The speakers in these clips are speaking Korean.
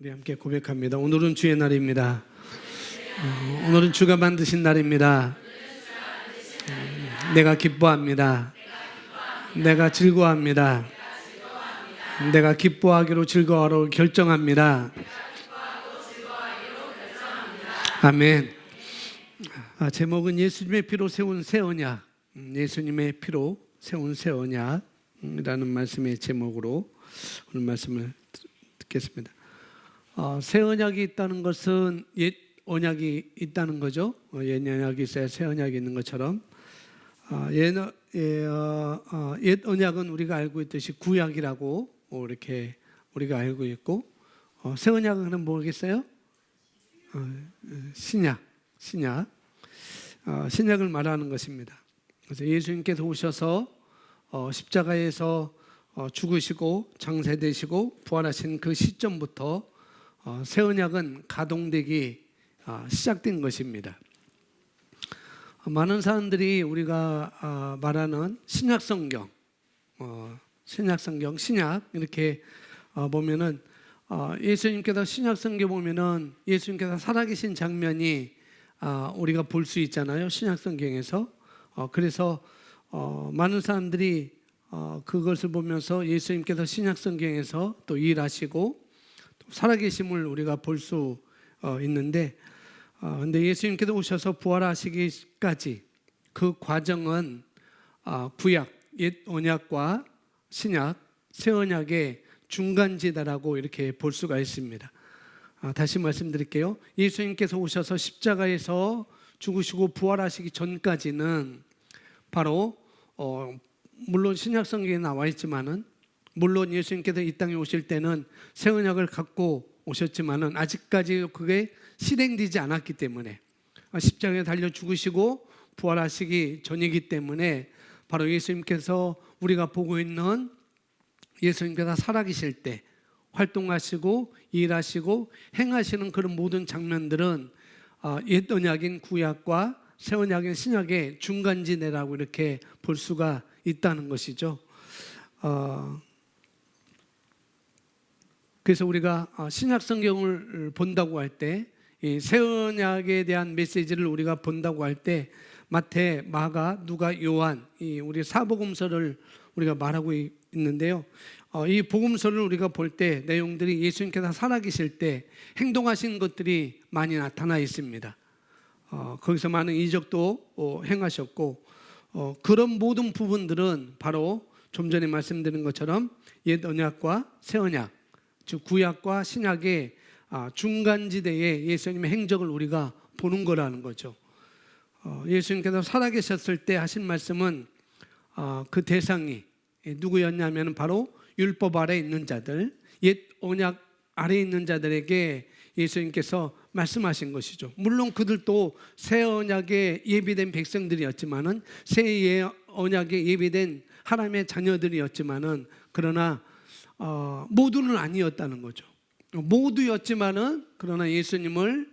우리 함께 고백합니다. 오늘은 주의 날입니다. 오늘은 주가 만드신 날입니다. 내가 기뻐합니다. 내가 즐거워합니다. 내가 기뻐하기로 즐거워하기로 결정합니다. 아멘. 제목은 예수님의 피로 세운 새 언약, 예수님의 피로 세운 새 언약이라는 말씀의 제목으로 오늘 말씀을 듣겠습니다. 새 언약이 있다는 것은 옛 언약이 있다는 거죠. 옛 언약이 있어야 새 언약이 있는 것처럼 옛 언약은 우리가 알고 있듯이 구약이라고 이렇게 우리가 알고 있고, 새 언약은 뭐겠어요? 신약을 말하는 것입니다. 그래서 예수님께서 오셔서 십자가에서 죽으시고 장세되시고 부활하신 그 시점부터 새 언약은 가동되기 시작된 것입니다. 많은 사람들이 우리가 말하는 신약 성경 신약 이렇게 보면은 예수님께서 신약 성경 보면은 예수님께서 살아계신 장면이 우리가 볼 수 있잖아요. 신약 성경에서. 그래서 많은 사람들이 그것을 보면서 예수님께서 신약 성경에서 또 일하시고 또 살아계심을 우리가 볼 수 있는데, 근데 예수님께서 오셔서 부활하시기까지 그 과정은 구약, 옛 언약과 신약, 새 언약의 중간지대라고 이렇게 볼 수가 있습니다. 다시 말씀드릴게요. 예수님께서 오셔서 십자가에서 죽으시고 부활하시기 전까지는 바로 물론 신약 성경에 나와 있지만은, 물론 예수님께서 이 땅에 오실 때는 새 언약을 갖고 오셨지만은 아직까지 그게 실행되지 않았기 때문에, 십자가에 달려 죽으시고 부활하시기 전이기 때문에 바로 예수님께서 우리가 보고 있는 예수님께서 살아계실 때 활동하시고 일하시고 행하시는 그런 모든 장면들은 옛 언약인 구약과 새 언약인 신약의 중간지대라고 이렇게 볼 수가 있다는 것이죠. 그래서 우리가 신약 성경을 본다고 할 때, 이 새 언약에 대한 메시지를 우리가 본다고 할 때 마태, 마가, 누가, 요한, 이 우리 사복음서를 우리가 말하고 있는데요. 이 복음서를 우리가 볼 때 내용들이 예수님께서 살아계실 때 행동하신 것들이 많이 나타나 있습니다. 거기서 많은 이적도 행하셨고, 그런 모든 부분들은 바로 좀 전에 말씀드린 것처럼 옛 언약과 새 언약, 즉 구약과 신약의 중간지대에 예수님의 행적을 우리가 보는 거라는 거죠. 예수님께서 살아계셨을 때 하신 말씀은 그 대상이 누구였냐면 바로 율법 아래 있는 자들, 옛 언약 아래 있는 자들에게 예수님께서 말씀하신 것이죠. 물론 그들도 새 언약에 예비된 백성들이었지만은, 새 언약에 예비된 하나님의 자녀들이었지만은, 그러나 모두는 아니었다는 거죠. 모두였지만은 그러나 예수님을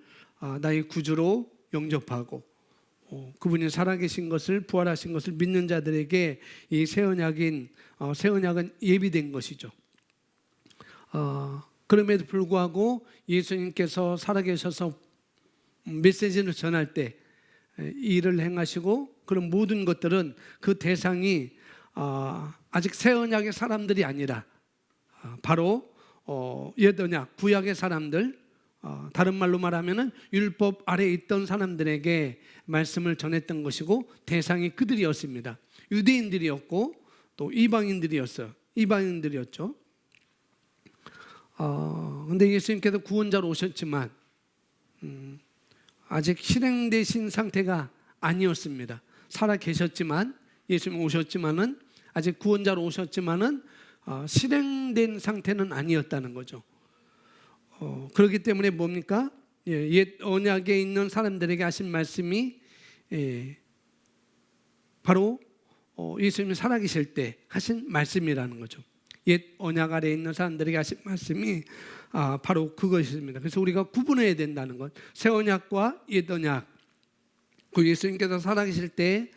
나의 구주로 영접하고 그분이 살아계신 것을, 부활하신 것을 믿는 자들에게 이 새 언약은 예비된 것이죠. 그럼에도 불구하고 예수님께서 살아계셔서 메시지를 전할 때 일을 행하시고 그런 모든 것들은 그 대상이 아직 새 언약의 사람들이 아니라 바로 옛 언약, 구약의 사람들, 다른 말로 말하면 율법 아래에 있던 사람들에게 말씀을 전했던 것이고, 대상이 그들이었습니다. 유대인들이었고 또 이방인들이었죠. 근데 예수님께서 구원자로 오셨지만 아직 실행되신 상태가 아니었습니다. 살아 계셨지만, 예수님 오셨지만은, 아직 구원자로 오셨지만은 실행된 상태는 아니었다는 거죠. 그렇기 때문에 뭡니까? 옛 언약에 있는 사람들에게 하신 말씀이 바로 예수님이 살아계실 때 하신 말씀이라는 거죠. 옛 언약 아래에 있는 사람들에게 하신 말씀이 바로 그것입니다. 그래서 우리가 구분해야 된다는 것, 새 언약과 옛 언약, 그 예수님께서 살아계실 때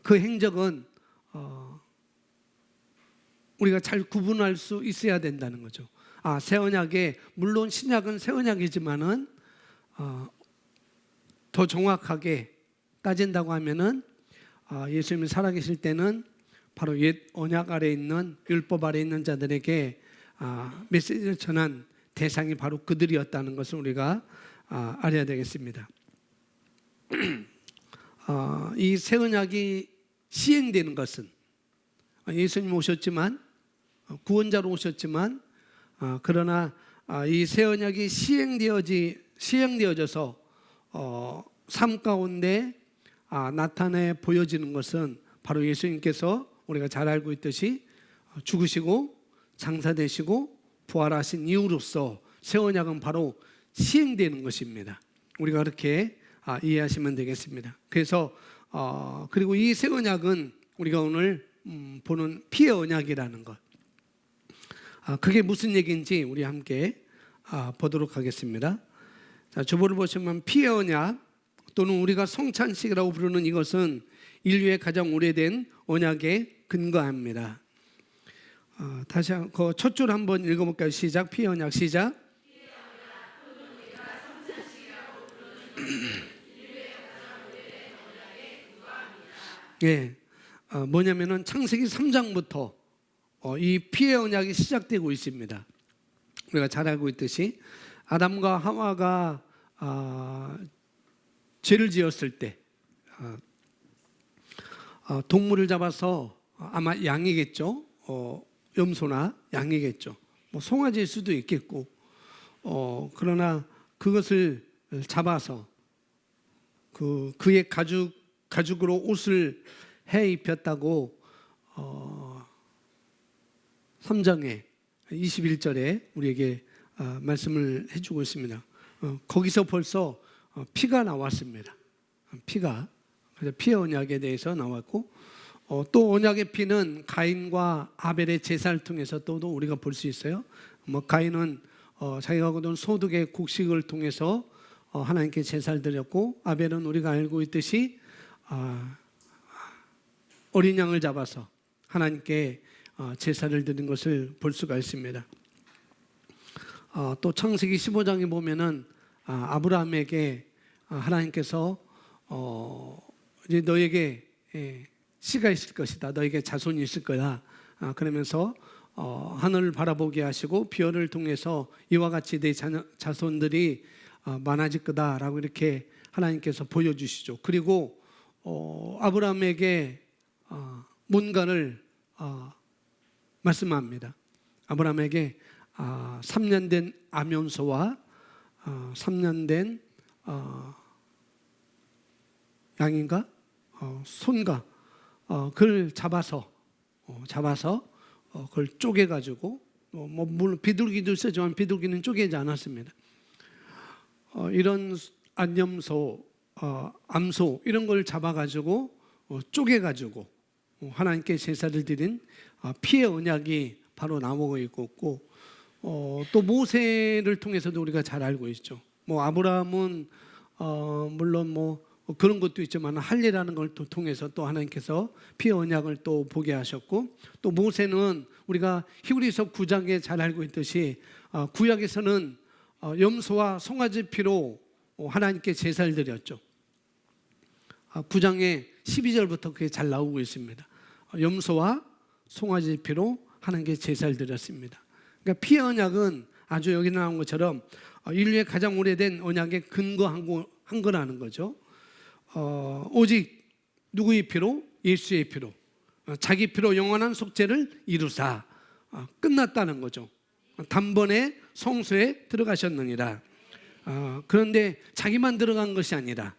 그 행적은 우리가 잘 구분할 수 있어야 된다는 거죠. 새 언약에 물론 신약은 새 언약이지만은 더 정확하게 따진다고 하면은 예수님이 살아계실 때는 바로 옛 언약 아래 있는 율법 아래 있는 자들에게 메시지를 전한 대상이 바로 그들이었다는 것을 우리가 알아야 되겠습니다. 이 새 언약이 시행되는 것은 예수님 오셨지만 구원자로 오셨지만 그러나 이 새 언약이 시행되어져서 삶 가운데 나타내 보여지는 것은 바로 예수님께서 우리가 잘 알고 있듯이 죽으시고 장사되시고 부활하신 이후로서 새 언약은 바로 시행되는 것입니다. 우리가 그렇게 이해하시면 되겠습니다. 그래서 그리고 이 새 언약은 우리가 오늘 보는 피의 언약이라는 것, 그게 무슨 얘기인지 우리 함께 보도록 하겠습니다. 자, 주보를 보시면 피의 언약 또는 우리가 성찬식이라고 부르는 이것은 인류의 가장 오래된 언약에 근거합니다. 다시 그 첫 줄 한번 읽어볼까요? 시작. 피의 언약 시작. 예, 뭐냐면은 창세기 3장부터 이 피의 언약이 시작되고 있습니다. 우리가 잘 알고 있듯이 아담과 하와가 죄를 지었을 때 동물을 잡아서 아마 양이겠죠. 염소나 양이겠죠. 뭐 송아지일 수도 있겠고 그러나 그것을 잡아서 그의 가죽으로 옷을 해 입혔다고 3장에 21절에 우리에게 말씀을 해주고 있습니다. 거기서 벌써 피가 나왔습니다. 피가. 그래서 피의 언약에 대해서 나왔고 또 언약의 피는 가인과 아벨의 제사를 통해서 또 우리가 볼 수 있어요. 뭐 가인은 자기가 거둔 소득의 곡식을 통해서 하나님께 제사를 드렸고 아벨은 우리가 알고 있듯이 어린 양을 잡아서 하나님께 제사를 드린 것을 볼 수가 있습니다. 또 창세기 15장에 보면은 아브라함에게 하나님께서 이제 너에게 씨가 있을 것이다, 너에게 자손이 있을 거다 그러면서 하늘을 바라보게 하시고 비열을 통해서 이와 같이 내 자손들이 많아질 거다라고 이렇게 하나님께서 보여주시죠. 그리고 아브라함에게 뭔가를 말씀합니다. 아브라함에게 3년 된 암염소와 3년 된 양인가 손가 그걸 잡아서 그걸 쪼개가지고 뭐 물론 비둘기도 쓰지만 비둘기는 쪼개지 않았습니다. 이런 암염소, 암소 이런 걸 잡아가지고 쪼개가지고 하나님께 제사를 드린 피의 언약이 바로 나오고 있고 또 모세를 통해서도 우리가 잘 알고 있죠. 뭐 아브라함은 물론 뭐 그런 것도 있지만 할례라는 걸 또 통해서 또 하나님께서 피의 언약을 또 보게 하셨고 또 모세는 우리가 히브리서 9장에 잘 알고 있듯이 구약에서는 염소와 송아지 피로 하나님께 제사를 드렸죠. 9장의 12절부터 그게 잘 나오고 있습니다. 염소와 송아지 피로 하나님께 제사를 드렸습니다. 그러니까 피의 언약은 아주 여기 나온 것처럼 인류의 가장 오래된 언약에 근거한 거라는 거죠. 오직 누구의 피로? 예수의 피로. 자기 피로 영원한 속죄를 이루사 끝났다는 거죠. 단번에 성소에 들어가셨느니라. 그런데 자기만 들어간 것이 아니라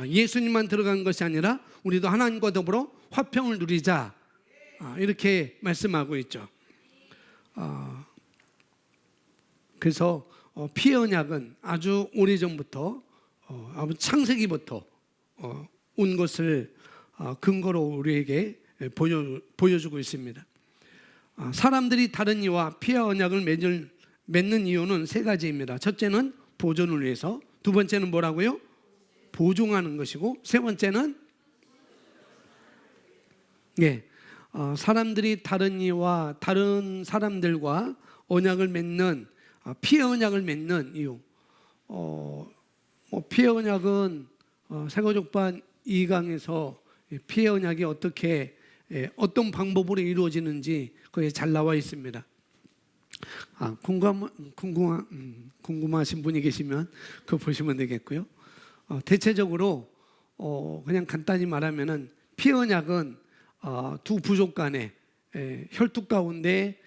예수님만 들어간 것이 아니라 우리도 하나님과 더불어 화평을 누리자 이렇게 말씀하고 있죠. 그래서 피의 언약은 아주 오래전부터 아주 창세기부터 온 것을 근거로 우리에게 보여주고 있습니다. 사람들이 다른 이와 피의 언약을 맺는 이유는 세 가지입니다. 첫째는 보존을 위해서, 두 번째는 뭐라고요? 보존하는 것이고, 세 번째는 사람들이 다른 이와 다른 사람들과 언약을 맺는 피의 언약을 맺는 이유. 피의 언약은 세거족반 2강에서 피의 언약이 어떻게 어떤 방법으로 이루어지는지 거기에 잘 나와 있습니다. 궁금하신 분이 계시면 그거 보시면 되겠고요. 대체적으로 그냥 간단히 말하면은 피의 언약은 두 부족 간에 혈투 가운데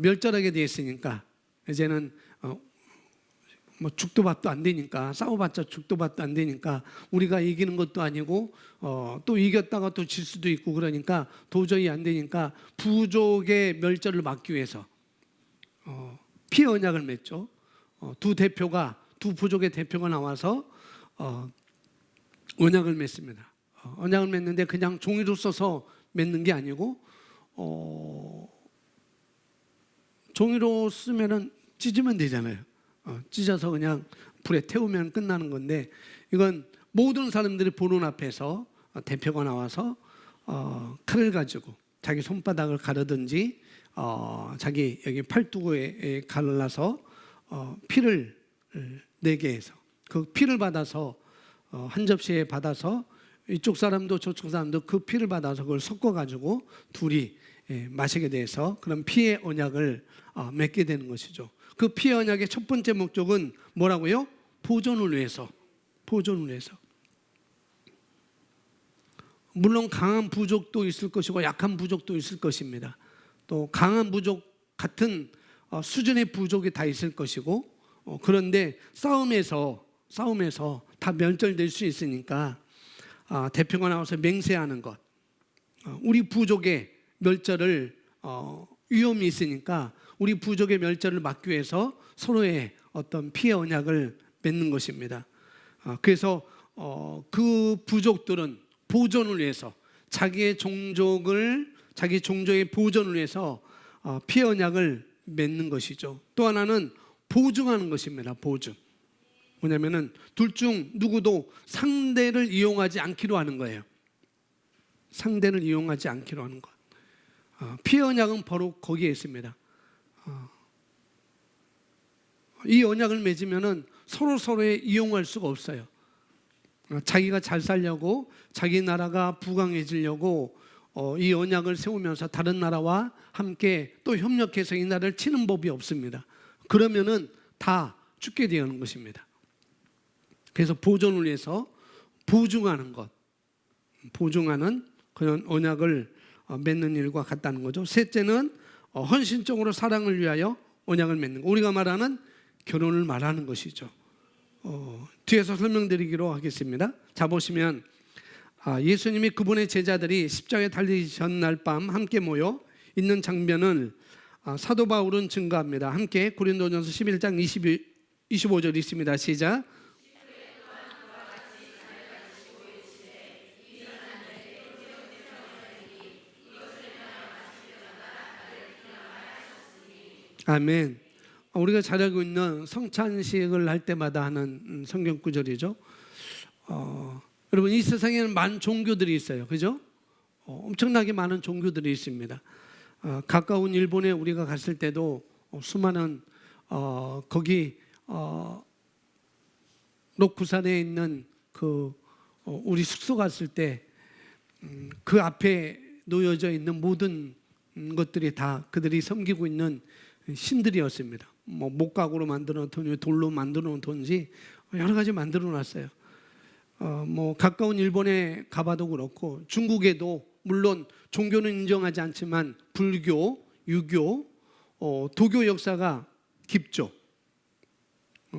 멸절하게 되어 있으니까 이제는 뭐 죽도 밥도 안 되니까, 싸워봤자 죽도 밥도 안 되니까 우리가 이기는 것도 아니고 또 이겼다가 또 질 수도 있고, 그러니까 도저히 안 되니까 부족의 멸절을 막기 위해서 피의 언약을 맺죠. 두 부족의 대표가 나와서 언약을 맺습니다. 언약을 맺는데 그냥 종이로 써서 맺는 게 아니고 종이로 쓰면은 찢으면 되잖아요. 찢어서 그냥 불에 태우면 끝나는 건데, 이건 모든 사람들이 보는 앞에서 대표가 나와서 칼을 가지고 자기 손바닥을 가르든지 자기 여기 팔뚝에 갈라서 피를 내게 해서 그 피를 받아서 한 접시에 받아서 이쪽 사람도 저쪽 사람도 그 피를 받아서 그걸 섞어 가지고 둘이 마시게 돼서 그런 피의 언약을 맺게 되는 것이죠. 그 피의 언약의 첫 번째 목적은 뭐라고요? 보존을 위해서. 보존을 위해서. 물론 강한 부족도 있을 것이고 약한 부족도 있을 것입니다. 또 강한 부족 같은 수준의 부족이 다 있을 것이고, 그런데 싸움에서 다 멸절될 수 있으니까 대표가 나와서 맹세하는 것, 우리 부족의 멸절을 위험이 있으니까 우리 부족의 멸절을 막기 위해서 서로의 어떤 피의 언약을 맺는 것입니다. 그래서 그 부족들은 보존을 위해서 자기 종족의 보존을 위해서 피의 언약을 맺는 것이죠. 또 하나는 보증하는 것입니다. 보증. 뭐냐면은 둘 중 누구도 상대를 이용하지 않기로 하는 거예요. 상대를 이용하지 않기로 하는 것. 피의 언약은 바로 거기에 있습니다. 이 언약을 맺으면은 서로의 이용할 수가 없어요. 자기가 잘 살려고, 자기 나라가 부강해지려고 이 언약을 세우면서 다른 나라와 함께 또 협력해서 이 나라를 치는 법이 없습니다. 그러면은 다 죽게 되는 것입니다. 그래서 보존을 위해서 보증하는 것, 보증하는 그런 언약을 맺는 일과 같다는 거죠. 셋째는 헌신적으로 사랑을 위하여 언약을 맺는 것. 우리가 말하는 결혼을 말하는 것이죠. 뒤에서 설명드리기로 하겠습니다. 자, 보시면 예수님이 그분의 제자들이 십자가에 달리기 전날 밤 함께 모여 있는 장면을 사도 바울은 증거합니다. 함께 고린도전서 11장 25절 있습니다. 시작. 아멘. 우리가 잘 알고 있는 성찬식을 할 때마다 하는 성경 구절이죠. 여러분, 이 세상에는 많은 종교들이 있어요. 그죠? 엄청나게 많은 종교들이 있습니다. 가까운 일본에 우리가 갔을 때도 수많은 거기 록부산에 있는 그 우리 숙소 갔을 때 그 앞에 놓여져 있는 모든 것들이 다 그들이 섬기고 있는 신들이었습니다. 뭐 목각으로 만들어 놓던지 돌로 만들어 놓던지 여러 가지 만들어 놨어요. 뭐 가까운 일본에 가봐도 그렇고 중국에도 물론 종교는 인정하지 않지만 불교, 유교, 도교 역사가 깊죠.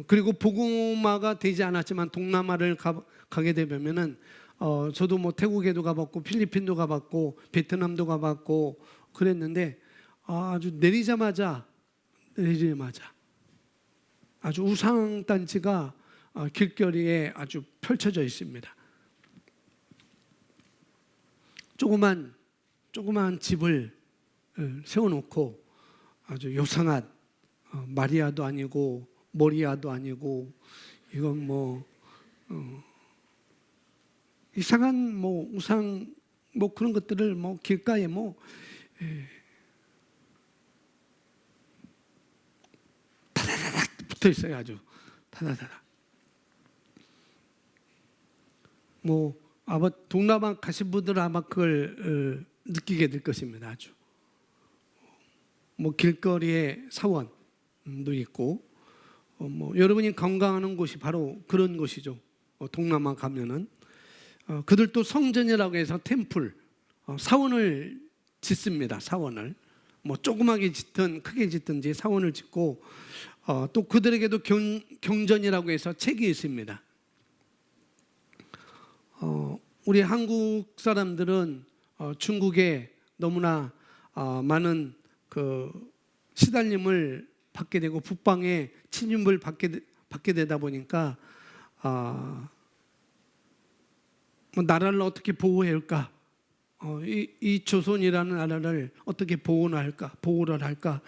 그리고 복음화가 되지 않았지만 동남아를 가게 되면은 저도 뭐 태국에도 가봤고 필리핀도 가봤고 베트남도 가봤고 그랬는데 아주 내리자마자 아주 우상 단지가 길거리에 아주 펼쳐져 있습니다. 조그만 집을 세워놓고 아주 요상한 마리아도 아니고 모리아도 아니고 이건 뭐 이상한 뭐 우상 뭐 그런 것들을 뭐 길가에 뭐 타다다닥 붙어 있어요. 아주 다다다다. 아마 동남아 가신 분들은 아마 그걸 느끼게 될 것입니다. 아주 길거리에 사원도 있고, 여러분이 관광하는 곳이 바로 그런 곳이죠. 동남아 가면은 그들도 성전이라고 해서 템플, 사원을 짓습니다. 사원을 조그맣게 짓든 크게 짓든지 사원을 짓고, 또 그들에게도 경전이라고 해서 책이 있습니다. 우리 한국 사람들은 중국에 너무나 많은 그 시달림을 받게 되고 북방에 침입을 받게 되다 보니까 나라를 어떻게 보호해야 할까? 이 조선이라는 나라를 어떻게 보호를 할까?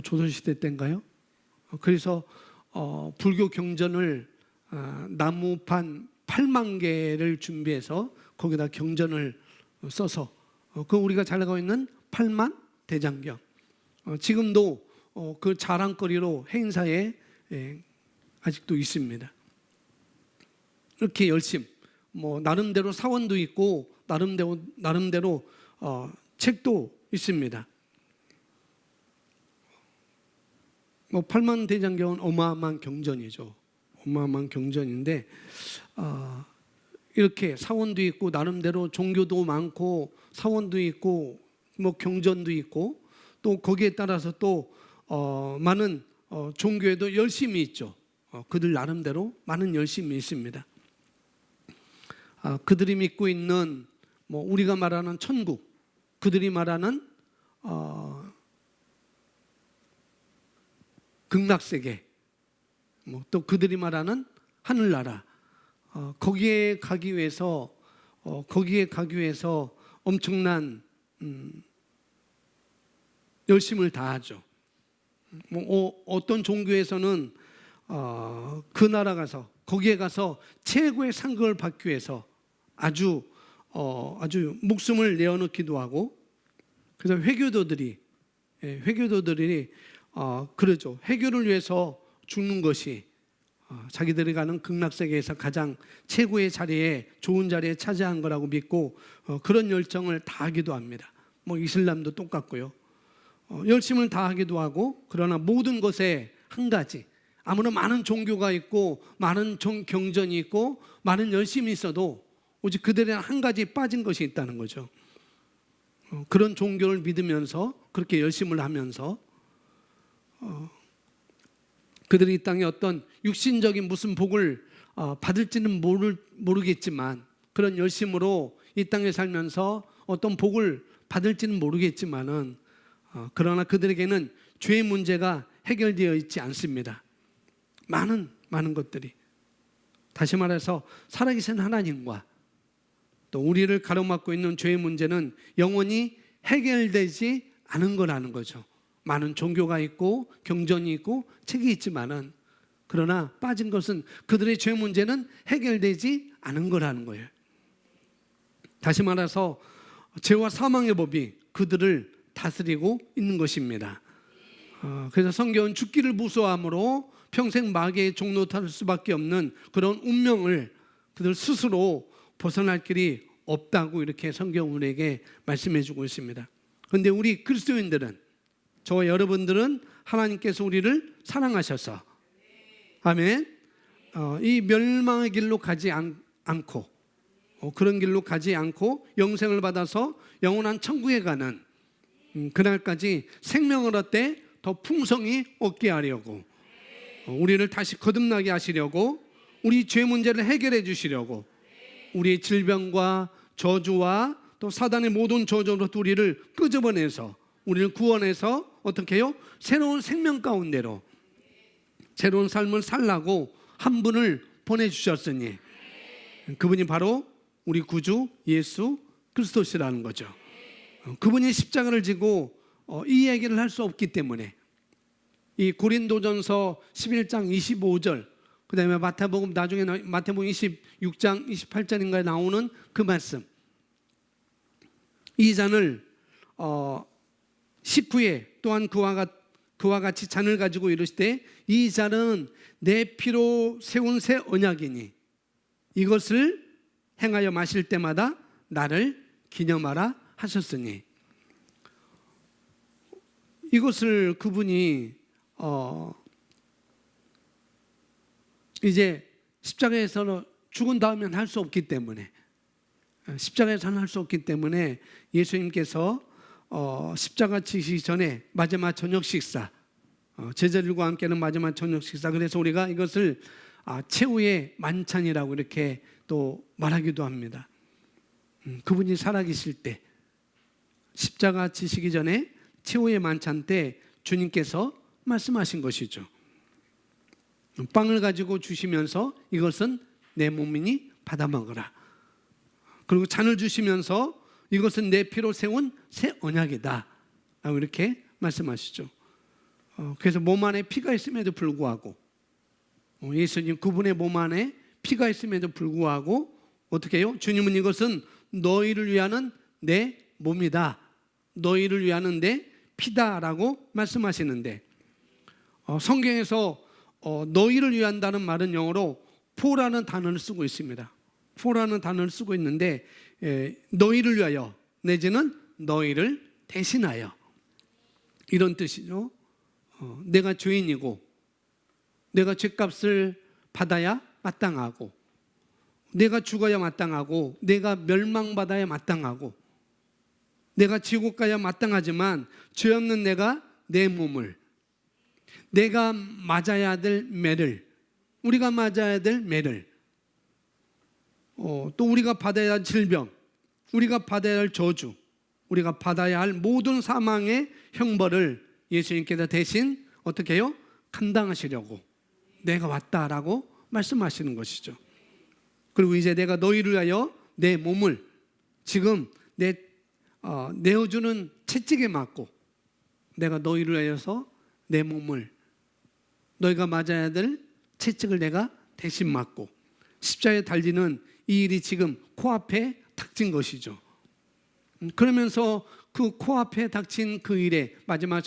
조선시대 때인가요? 그래서 불교 경전을 나무판 8만 개를 준비해서 거기다 경전을 써서 그 우리가 잘 알고 있는 8만 대장경, 지금도 그 자랑거리로 행사에 아직도 있습니다. 이렇게 열심, 나름대로 사원도 있고 나름대로 책도 있습니다. 8만 대장경은 어마어마한 경전이죠. 어마어마한 경전인데 이렇게 사원도 있고 나름대로 종교도 많고 사원도 있고 경전도 있고 또 거기에 따라서 또 많은 종교에도 열심이 있죠. 그들 나름대로 많은 열심이 있습니다. 그들이 믿고 있는 우리가 말하는 천국, 그들이 말하는 극락세계, 또 그들이 말하는 하늘나라, 거기에 가기 위해서 엄청난 열심을 다하죠. 어떤 종교에서는 그 나라 가서 거기에 가서 최고의 상급을 받기 위해서 아주 목숨을 내어놓기도 하고, 그래서 회교도들이 그러죠. 회교를 위해서 죽는 것이 자기들이 가는 극락세계에서 가장 최고의 자리에, 좋은 자리에 차지한 거라고 믿고 그런 열정을 다하기도 합니다. 이슬람도 똑같고요. 열심을 다하기도 하고, 그러나 모든 것에 한 가지, 아무나 많은 종교가 있고 많은 경전이 있고 많은 열심이 있어도 오직 그들의 한 가지 빠진 것이 있다는 거죠. 그런 종교를 믿으면서 그렇게 열심을 하면서 그들이 이 땅에 어떤 육신적인 무슨 복을 받을지는 모르겠지만, 그런 열심으로 이 땅에 살면서 어떤 복을 받을지는 모르겠지만은 그러나 그들에게는 죄의 문제가 해결되어 있지 않습니다. 많은 것들이, 다시 말해서 살아계신 하나님과 또 우리를 가로막고 있는 죄의 문제는 영원히 해결되지 않은 거라는 거죠. 많은 종교가 있고 경전이 있고 책이 있지만은, 그러나 빠진 것은 그들의 죄 문제는 해결되지 않은 거라는 거예요. 다시 말해서 죄와 사망의 법이 그들을 다스리고 있는 것입니다. 그래서 성경은 죽기를 무서워함으로 평생 마귀의 종로 탈 수밖에 없는 그런 운명을 그들 스스로 벗어날 길이 없다고 이렇게 성경 우리에게 말씀해 주고 있습니다. 그런데 우리 그리스도인들은, 저와 여러분들은 하나님께서 우리를 사랑하셔서, 아멘, 이 멸망의 길로 가지 않고 그런 길로 가지 않고 영생을 받아서 영원한 천국에 가는 그날까지 생명을 얻되 더 풍성히 얻게 하려고, 우리를 다시 거듭나게 하시려고, 우리 죄 문제를 해결해 주시려고, 우리의 질병과 저주와 또 사단의 모든 저주로부터 우리를 끄집어내서 우리를 구원해서 어떻게 해요? 새로운 생명 가운데로 새로운 삶을 살라고 한 분을 보내주셨으니 그분이 바로 우리 구주 예수 그리스도시라는 거죠. 그분이 십자가를 지고 이 얘기를 할 수 없기 때문에 이 고린도전서 11장 25절, 그 다음에 마태복음, 나중에 마태복음 26장 28절인가에 나오는 그 말씀, 이 잔을 식후에 또한 그와 같이 잔을 가지고 이르시되 이 잔은 내 피로 세운 새 언약이니 이것을 행하여 마실 때마다 나를 기념하라 하셨으니, 이것을 그분이 이제 십자가에서 죽은 다음엔 할 수 없기 때문에, 십자가에서는 할 수 없기 때문에 예수님께서 십자가 지시기 전에 마지막 저녁 식사, 제자들과 함께는 마지막 저녁 식사, 그래서 우리가 이것을 최후의 만찬이라고 이렇게 또 말하기도 합니다. 그분이 살아계실 때 십자가 지시기 전에 최후의 만찬 때 주님께서 말씀하신 것이죠. 빵을 가지고 주시면서 이것은 내 몸이니 받아 먹으라. 그리고 잔을 주시면서 이것은 내 피로 세운 새 언약이다 라고 이렇게 말씀하시죠. 그래서 몸 안에 피가 있음에도 불구하고, 예수님 그분의 몸 안에 피가 있음에도 불구하고 어떻게 해요? 주님은 이것은 너희를 위하는 내 몸이다, 너희를 위하는 내 피다라고 말씀하시는데, 성경에서 너희를 위한다는 말은 영어로 for라는 단어를 쓰고 있습니다. for라는 단어를 쓰고 있는데, 너희를 위하여 내지는 너희를 대신하여, 이런 뜻이죠. 내가 죄인이고 내가 죄값을 받아야 마땅하고, 내가 죽어야 마땅하고, 내가 멸망받아야 마땅하고, 내가 지옥 가야 마땅하지만 죄 없는 내가 내 몸을, 내가 맞아야 될 매를, 우리가 맞아야 될 매를, 또 우리가 받아야 할 질병, 우리가 받아야 할 저주, 우리가 받아야 할 모든 사망의 형벌을 예수님께서 대신 어떻게 해요? 감당하시려고 내가 왔다라고 말씀하시는 것이죠. 그리고 이제 내가 너희를 위하여 내 몸을 지금 내어주는 채찍에 맞고, 내가 너희를 위하여서 내 몸을, 너희가 맞아야 될 채찍을 내가 대신 맞고 십자가에 달리는 이 일이 지금 코앞에 닥친 것이죠. 그러면서 그 코앞에 닥친 그 일에 마지막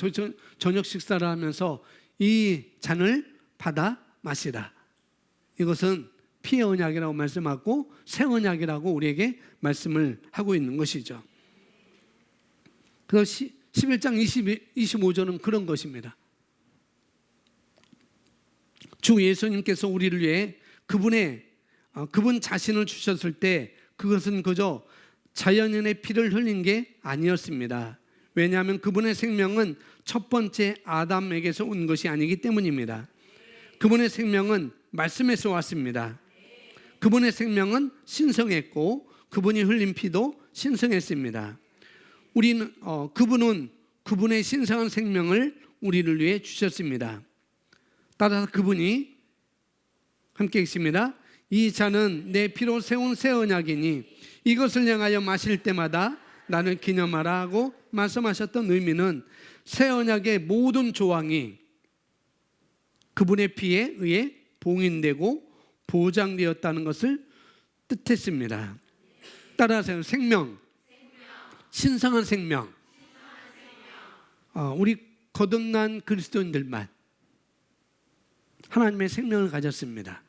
저녁 식사를 하면서 이 잔을 받아 마시라. 이것은 피의 언약이라고 말씀하고 새 언약이라고 우리에게 말씀을 하고 있는 것이죠. 그래서 11장 25절은 그런 것입니다. 주 예수님께서 우리를 위해 그분 자신을 주셨을 때 그것은 그저 자연인의 피를 흘린 게 아니었습니다. 왜냐하면 그분의 생명은 첫 번째 아담에게서 온 것이 아니기 때문입니다. 그분의 생명은 말씀에서 왔습니다. 그분의 생명은 신성했고 그분이 흘린 피도 신성했습니다. 우리는 그분은 그분의 신성한 생명을 우리를 위해 주셨습니다. 따라서 그분이 함께 읽습니다. 이 잔은 내 피로 세운 새 언약이니 이것을 향하여 마실 때마다 나를 기념하라 하고 말씀하셨던 의미는 새 언약의 모든 조항이 그분의 피에 의해 봉인되고 보장되었다는 것을 뜻했습니다. 따라서 생명, 신성한 생명, 우리 거듭난 그리스도인들만 하나님의 생명을 가졌습니다.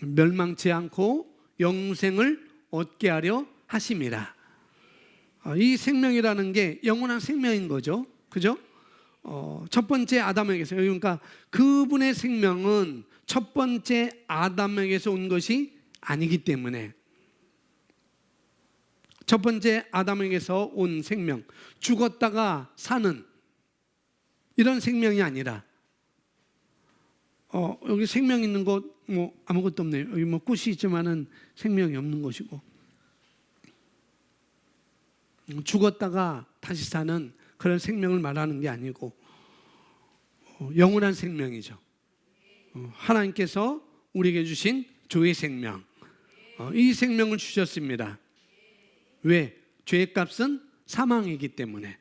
멸망치 않고 영생을 얻게 하려 하심이라. 이 생명이라는 게 영원한 생명인 거죠. 그죠? 첫 번째 아담에게서, 그러니까 그분의 생명은 첫 번째 아담에게서 온 것이 아니기 때문에, 첫 번째 아담에게서 온 생명, 죽었다가 사는 이런 생명이 아니라, 여기 생명 있는 곳 뭐 아무것도 없네요. 여기 뭐 꽃이 있지만은 생명이 없는 것이고, 죽었다가 다시 사는 그런 생명을 말하는 게 아니고 영원한 생명이죠. 하나님께서 우리에게 주신 조의 생명, 이 생명을 주셨습니다. 왜? 죄의 값은 사망이기 때문에,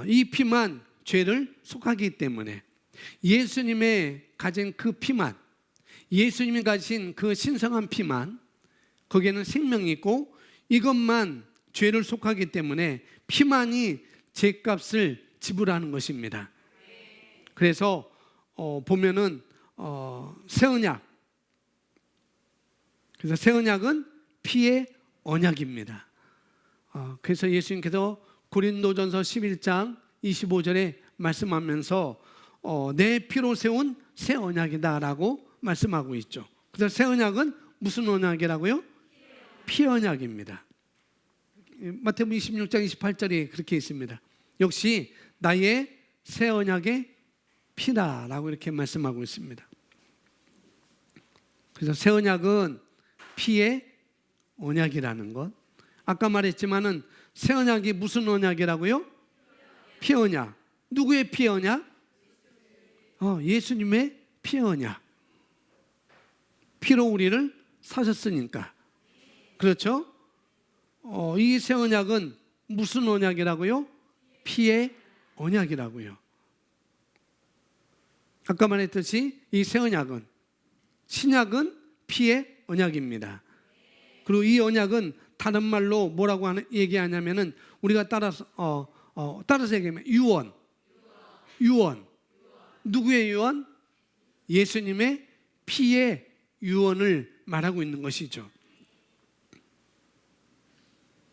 이 피만 죄를 속하기 때문에, 예수님의 가진 그 피만, 예수님이 가진 그 신성한 피만, 거기에는 생명이 있고 이것만 죄를 속하기 때문에 피만이 죄값을 지불하는 것입니다. 그래서 보면은 새 언약. 그래서 새 언약은 피의 언약입니다. 그래서 예수님께서 고린도전서 11장 25절에 말씀하면서 내 피로 세운 새 언약이다라고 말씀하고 있죠. 그래서 새 언약은 무슨 언약이라고요? 피 언약입니다. 마태복음 26장 28절에 그렇게 있습니다. 역시 나의 새 언약의 피라라고 이렇게 말씀하고 있습니다. 그래서 새 언약은 피의 언약이라는 것. 아까 말했지만은 새 언약이 무슨 언약이라고요? 피 언약. 누구의 피 언약? 예수님의 피 언약. 피로 우리를 사셨으니까. 그렇죠? 이 새 언약은 무슨 언약이라고요? 피의 언약이라고요. 아까 말했듯이 이 새 언약은, 신약은 피의 언약입니다. 그리고 이 언약은 다른 말로 뭐라고 얘기하냐면은 우리가 따라서 얘기하면 유언. 누구의 유언? 예수님의 피의 유언을 말하고 있는 것이죠.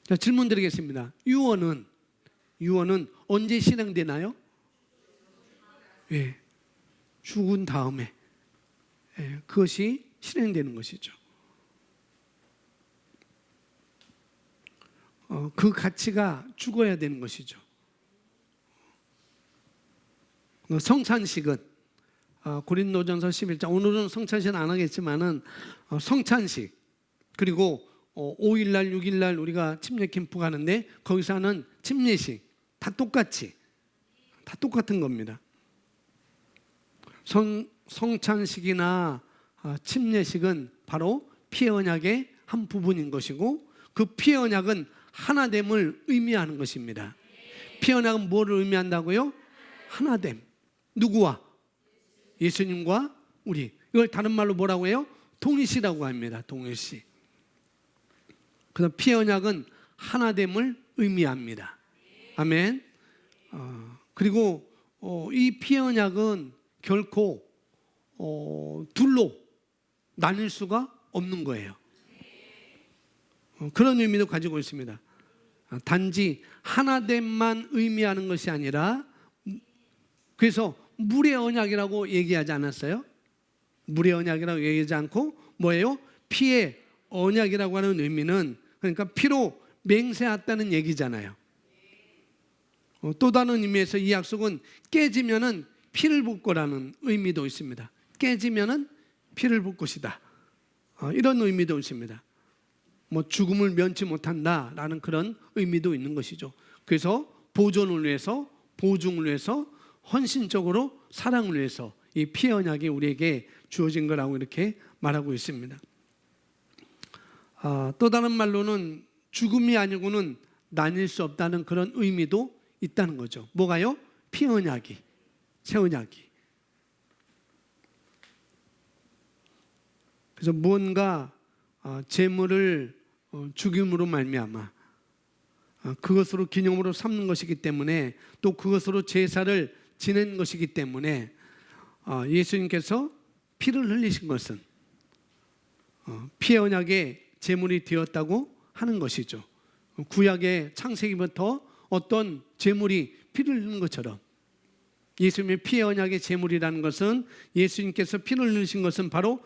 자, 질문 드리겠습니다. 유언은 언제 실행되나요? 예, 죽은 다음에 그것이 실행되는 것이죠. 그 가치가 죽어야 되는 것이죠. 성찬식은 고린도전서 11장, 오늘은 성찬식 안 하겠지만은 성찬식, 그리고 5일날 6일날 우리가 침례 캠프 가는데 거기서 하는 침례식 다 똑같은 겁니다. 성찬식이나 침례식은 바로 피의 언약의 한 부분인 것이고, 그 피의 언약은 하나됨을 의미하는 것입니다. 피의 언약은 뭐를 의미한다고요? 하나됨. 누구와? 예수님과 우리. 이걸 다른 말로 뭐라고 해요? 동일시라고 합니다. 동일시. 그래서 피의 언약은 하나됨을 의미합니다. 아멘. 그리고 이 피의 언약은 결코 둘로 나뉠 수가 없는 거예요. 그런 의미도 가지고 있습니다. 단지 하나됨만 의미하는 것이 아니라, 그래서 물의 언약이라고 얘기하지 않았어요? 물의 언약이라고 얘기하지 않고 뭐예요? 피의 언약이라고 하는 의미는, 그러니까 피로 맹세했다는 얘기잖아요. 또 다른 의미에서 이 약속은 깨지면은 피를 붓 거라는 의미도 있습니다. 깨지면은 피를 붓 것이다. 이런 의미도 있습니다. 죽음을 면치 못한다라는 그런 의미도 있는 것이죠. 그래서 보존을 위해서, 보증을 위해서, 헌신적으로 사랑을 위해서 이 피의 언약이 우리에게 주어진 거라고 이렇게 말하고 있습니다. 또 다른 말로는 죽음이 아니고는 나뉠 수 없다는 그런 의미도 있다는 거죠. 뭐가요? 피 언약이, 새 언약이. 그래서 무언가 제물을 죽임으로 말미암아 그것으로 기념으로 삼는 것이기 때문에, 또 그것으로 제사를 지낸 것이기 때문에 예수님께서 피를 흘리신 것은 피의 언약의 제물이 되었다고 하는 것이죠. 구약의 창세기부터 어떤 제물이 피를 흘리는 것처럼 예수님의 피의 언약의 제물이라는 것은, 예수님께서 피를 흘리신 것은 바로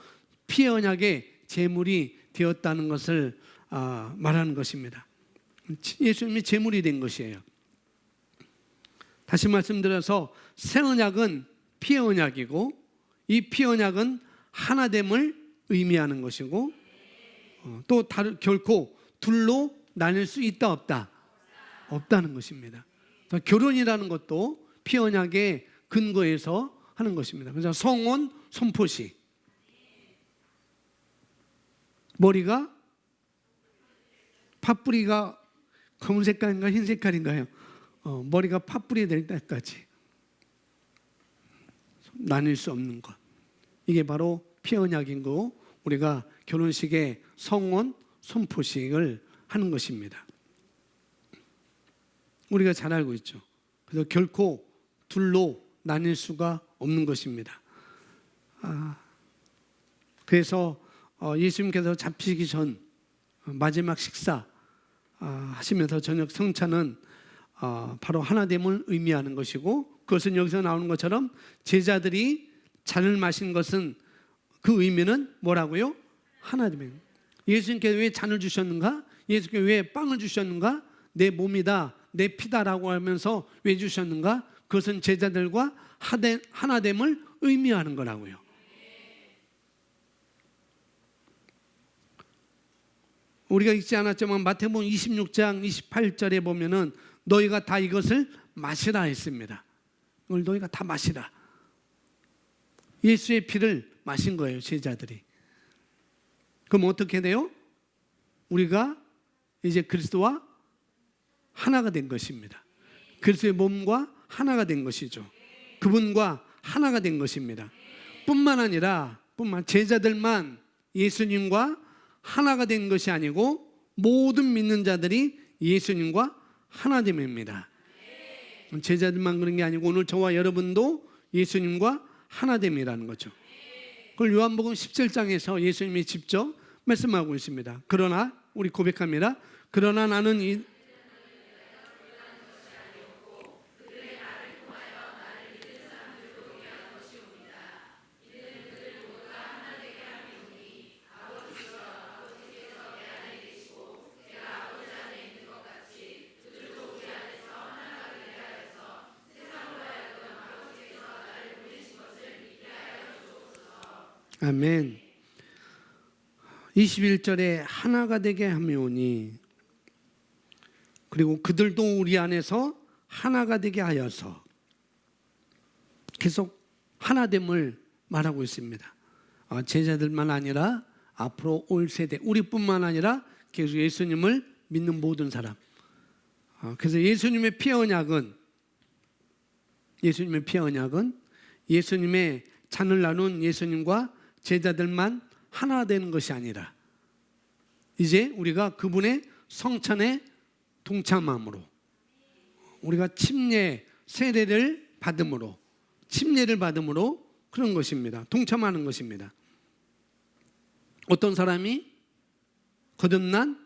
피의 언약의 제물이 되었다는 것을 말하는 것입니다. 예수님이 제물이 된 것이에요. 다시 말씀드려서 새 언약은 피의 언약이고, 이 피의 언약은 하나됨을 의미하는 것이고, 또 결코 둘로 나뉠 수 있다 없다? 없다는 것입니다. 결혼이라는 것도 피의 언약의 근거에서 하는 것입니다. 그래서 성혼, 손포시. 머리가 팥뿌리가 검은 색깔인가 흰 색깔인가요? 머리가 팥뿌리 될 때까지 나뉠 수 없는 것. 이게 바로 피의 언약인 거고, 우리가 결혼식에 성혼, 손포식을 하는 것입니다. 우리가 잘 알고 있죠. 그래서 결코 둘로 나뉠 수가 없는 것입니다. 그래서 예수님께서 잡히기 전 마지막 식사 하시면서 저녁 성찬은 바로 하나됨을 의미하는 것이고, 그것은 여기서 나오는 것처럼 제자들이 잔을 마신 것은 그 의미는 뭐라고요? 하나됨이에요. 예수님께서 왜 잔을 주셨는가? 예수님께서 왜 빵을 주셨는가? 내 몸이다, 내 피다라고 하면서 왜 주셨는가? 그것은 제자들과 하나됨을 의미하는 거라고요. 우리가 읽지 않았지만 마태복음 26장 28절에 보면은 너희가 다 이것을 마시라 했습니다. 이걸 너희가 다 마시라. 예수의 피를 마신 거예요, 제자들이. 그럼 어떻게 돼요? 우리가 이제 그리스도와 하나가 된 것입니다. 그리스도의 몸과 하나가 된 것이죠. 그분과 하나가 된 것입니다. 뿐만 아니라 제자들만 예수님과 하나가 된 것이 아니고 모든 믿는 자들이 예수님과 하나됨입니다. 제자들만 그런 게 아니고 오늘 저와 여러분도 예수님과 하나됨이라는 거죠. 그걸 요한복음 17장에서 예수님이 직접 말씀하고 있습니다. 그러나 우리 고백합니다. 그러나 나는 아멘. 21절에 하나가 되게 하며오니, 그리고 그들도 우리 안에서 하나가 되게 하여서, 계속 하나됨을 말하고 있습니다. 제자들만 아니라 앞으로 올 세대, 우리뿐만 아니라 계속 예수님을 믿는 모든 사람. 그래서 예수님의 피 언약은 예수님의 잔을 나눈 예수님과 제자들만 하나 되는 것이 아니라 이제 우리가 그분의 성찬에 동참함으로, 우리가 세례를 받음으로 그런 것입니다. 동참하는 것입니다. 어떤 사람이 거듭난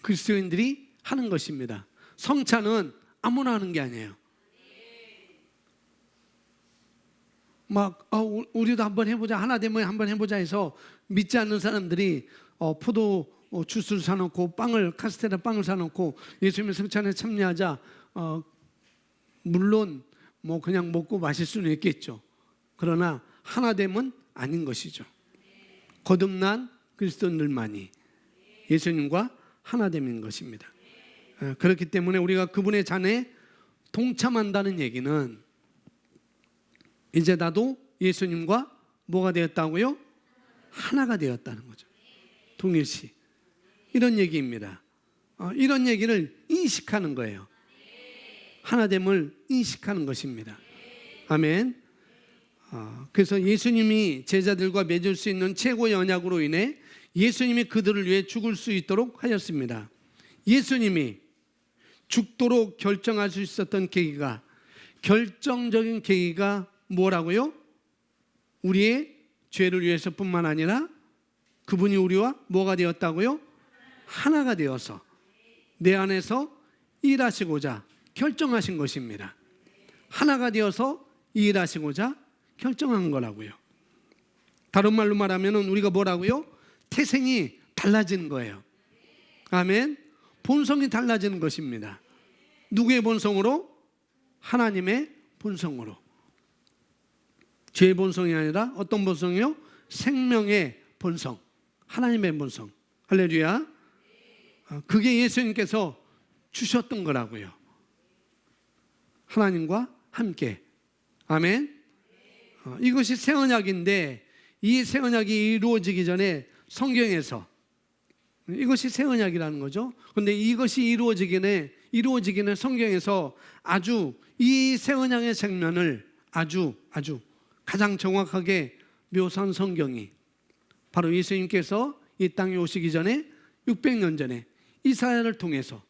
그리스도인들이 하는 것입니다. 성찬은 아무나 하는 게 아니에요. 우리도 한번 해보자, 하나 되면 한번 해보자 해서 믿지 않는 사람들이 포도 주스를 사놓고 카스테라 빵을 사놓고 예수님의 성찬에 참여하자. 물론 그냥 먹고 마실 수는 있겠죠. 그러나 하나됨은 아닌 것이죠. 거듭난 그리스도인들만이 예수님과 하나됨인 것입니다. 그렇기 때문에 우리가 그분의 잔에 동참한다는 얘기는 이제 나도 예수님과 뭐가 되었다고요? 하나가 되었다는 거죠. 동일시. 이런 얘기입니다. 이런 얘기를 인식하는 거예요. 하나됨을 인식하는 것입니다. 아멘. 그래서 예수님이 제자들과 맺을 수 있는 최고의 언약으로 인해 예수님이 그들을 위해 죽을 수 있도록 하였습니다. 예수님이 죽도록 결정할 수 있었던 결정적인 계기가 뭐라고요? 우리의 죄를 위해서뿐만 아니라 그분이 우리와 뭐가 되었다고요? 하나가 되어서 내 안에서 일하시고자 결정하신 것입니다. 하나가 되어서 일하시고자 결정한 거라고요. 다른 말로 말하면 우리가 뭐라고요? 태생이 달라지는 거예요. 아멘. 본성이 달라지는 것입니다. 누구의 본성으로? 하나님의 본성으로. 죄의 본성이 아니라 어떤 본성이요? 생명의 본성, 하나님의 본성. 할렐루야. 그게 예수님께서 주셨던 거라고요. 하나님과 함께. 아멘. 이것이 새 언약인데 이 새 언약이 이루어지기 전에 성경에서 이것이 새 언약이라는 거죠. 그런데 이것이 이루어지기는 성경에서 아주 이 새 언약의 장면을 아주 가장 정확하게 묘사한 성경이 바로 예수님께서 이 땅에 오시기 전에 600년 전에 이사야를 통해서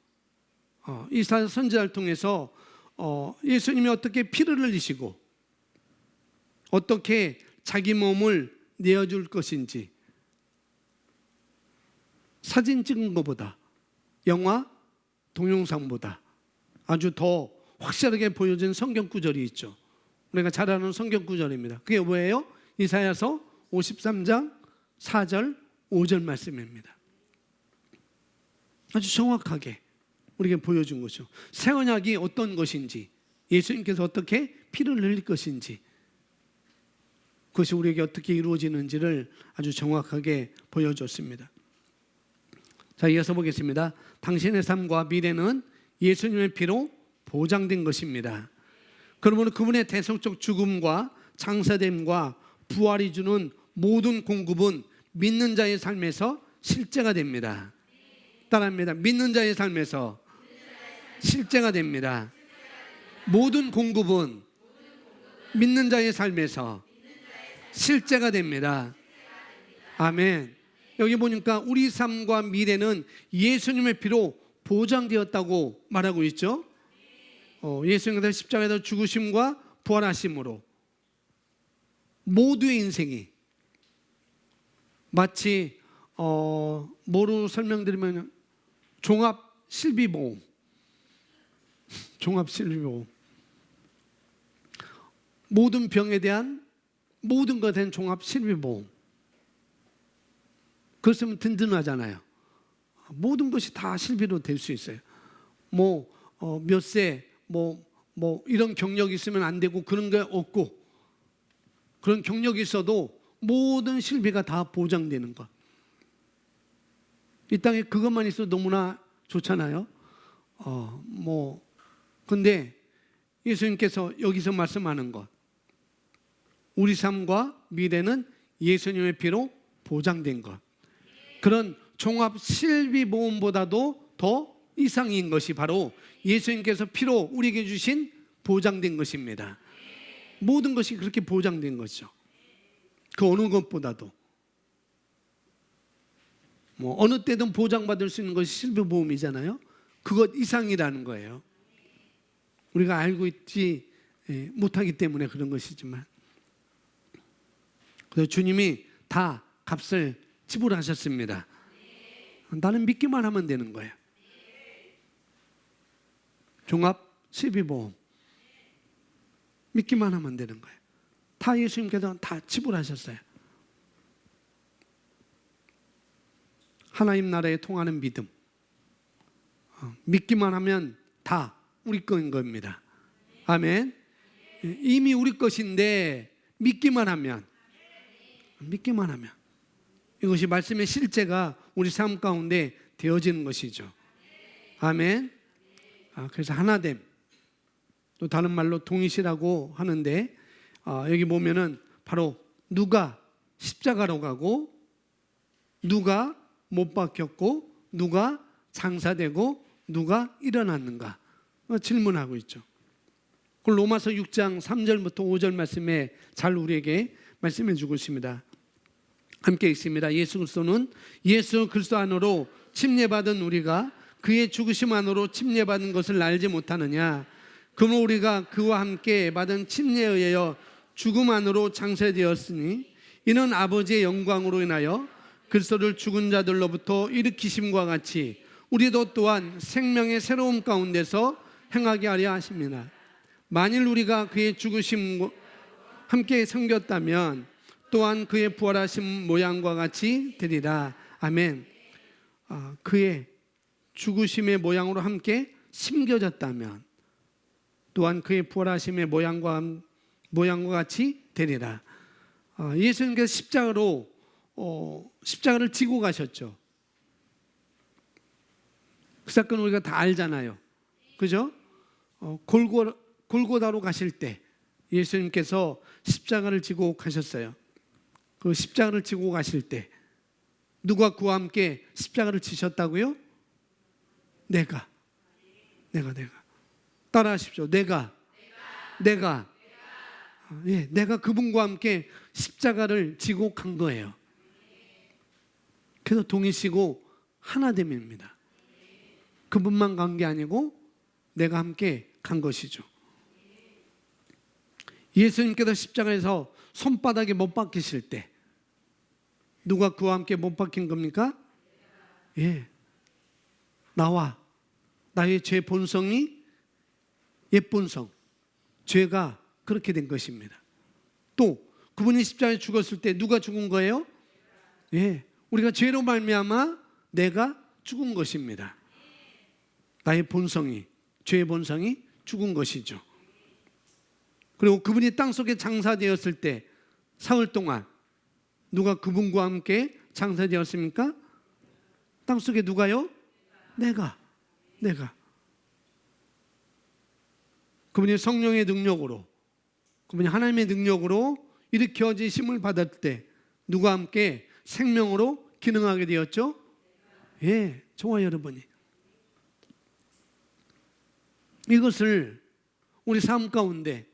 이사야 선지자를 통해서 예수님이 어떻게 피를 흘리시고 어떻게 자기 몸을 내어줄 것인지 사진 찍은 것보다, 영화 동영상보다 아주 더 확실하게 보여진 성경 구절이 있죠. 우리가 잘 아는 성경 구절입니다. 그게 뭐예요? 이사야서 53장 4절 5절 말씀입니다. 아주 정확하게 우리에게 보여준 거죠. 새 언약이 어떤 것인지, 예수님께서 어떻게 피를 흘릴 것인지, 그것이 우리에게 어떻게 이루어지는지를 아주 정확하게 보여줬습니다. 자, 이어서 보겠습니다. 당신의 삶과 미래는 예수님의 피로 보장된 것입니다. 그러므로 그분의 대속적 죽음과 장사됨과 부활이 주는 모든 공급은 믿는 자의 삶에서 실제가 됩니다. 따라합니다. 믿는 자의 삶에서 실제가 됩니다. 모든 공급은 믿는 자의 삶에서 실제가 됩니다. 아멘. 여기 보니까 우리 삶과 미래는 예수님의 피로 보장되었다고 말하고 있죠. 예수님께서 십자가에서 죽으심과 부활하심으로 모두의 인생이 마치 뭐로 설명드리면 종합 실비보험, 모든 병에 대한 모든 것에 대한 종합 실비보험. 그렇으면 든든하잖아요. 모든 것이 다 실비로 될 수 있어요. 몇 세, 이런 경력이 있으면 안 되고 그런 게 없고, 그런 경력이 있어도 모든 실비가 다 보장되는 것. 이 땅에 그것만 있어도 너무나 좋잖아요. 근데 예수님께서 여기서 말씀하는 것, 우리 삶과 미래는 예수님의 피로 보장된 것. 그런 종합 실비보험보다도 더 이상인 것이 바로 예수님께서 피로 우리에게 주신 보장된 것입니다. 모든 것이 그렇게 보장된 거죠. 그 어느 것보다도. 어느 때든 보장받을 수 있는 것이 실비보험이잖아요. 그것 이상이라는 거예요. 우리가 알고 있지 못하기 때문에 그런 것이지만, 그래서 주님이 다 값을 지불하셨습니다. 나는 믿기만 하면 되는 거예요. 종합 실비보험 믿기만 하면 되는 거예요. 다 예수님께서 다 지불하셨어요. 하나님 나라에 통하는 믿음, 믿기만 하면 다 우리 거인 겁니다. 아멘. 이미 우리 것인데 믿기만 하면 이것이 말씀의 실제가 우리 삶 가운데 되어지는 것이죠. 아멘. 그래서 하나됨, 또 다른 말로 동일시라고 하는데, 여기 보면은 바로 누가 십자가로 가고, 누가 못 박혔고, 누가 장사되고, 누가 일어났는가 질문하고 있죠. 그 로마서 6장 3절부터 5절 말씀에 잘 우리에게 말씀해 주고 있습니다. 함께 읽습니다. 예수 그리스도는 예수 그리스도 안으로 침례받은 우리가 그의 죽으심 안으로 침례받은 것을 알지 못하느냐. 그러므로 우리가 그와 함께 받은 침례에 의하여 죽음 안으로 장세되었으니 이는 아버지의 영광으로 인하여 그리스도를 죽은 자들로부터 일으키심과 같이 우리도 또한 생명의 새로움 가운데서 행하게 하려 하십니다. 만일 우리가 그의 죽으심과 함께 섬겼다면 또한 그의 부활하신 모양과 같이 되리라. 아멘. 그의 죽으심의 모양으로 함께 심겨졌다면 또한 그의 부활하심의 모양과 같이 되리라. 예수님께서 십자가를 지고 가셨죠. 그 사건 우리가 다 알잖아요. 그죠? 골고다로 가실 때 예수님께서 십자가를 지고 가셨어요. 그 십자가를 지고 가실 때 누가 그와 함께 십자가를 지셨다고요? 내가 따라하십시오. 내가 그분과 함께 십자가를 지고 간 거예요. 그래서 동이시고 하나됨입니다. 그분만 간 게 아니고 내가 함께 간 것이죠. 예수님께서 십자가에서 손바닥에 못 박히실 때 누가 그와 함께 못 박힌 겁니까? 예, 나와 나의 죄 본성이 옛 본성, 죄가 그렇게 된 것입니다. 또 그분이 십자가에 죽었을 때 누가 죽은 거예요? 예, 우리가 죄로 말미암아 내가 죽은 것입니다. 나의 본성이, 죄의 본성이 죽은 것이죠. 그리고 그분이 땅속에 장사되었을 때 사흘 동안 누가 그분과 함께 장사되었습니까? 땅속에 누가요? 내가. 그분이 성령의 능력으로, 그분이 하나님의 능력으로 일으켜지심을 받을 때 누가 함께 생명으로 기능하게 되었죠? 예, 저와 여러분이. 이것을 우리 삶 가운데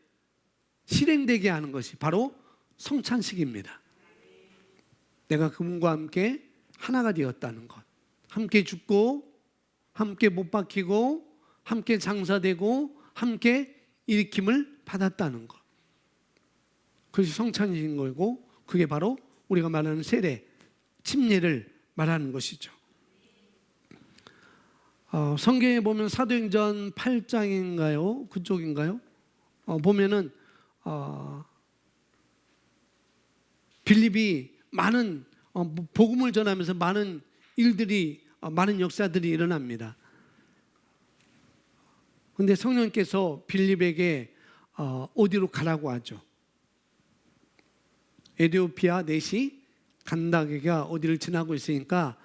실행되게 하는 것이 바로 성찬식입니다. 내가 그분과 함께 하나가 되었다는 것, 함께 죽고 함께 못 박히고 함께 장사되고 함께 일으킴을 받았다는 것, 그것이 성찬인 거고, 그게 바로 우리가 말하는 세례, 침례를 말하는 것이죠. 성경에 보면 사도행전 8장인가요? 그쪽인가요? 보면은 빌립이 많은 복음을 전하면서 많은 일들이, 많은 역사들이 일어납니다. 그런데 성령께서 빌립에게 어디로 가라고 하죠? 에디오피아 넷이 간다게가 어디를 지나고 있으니까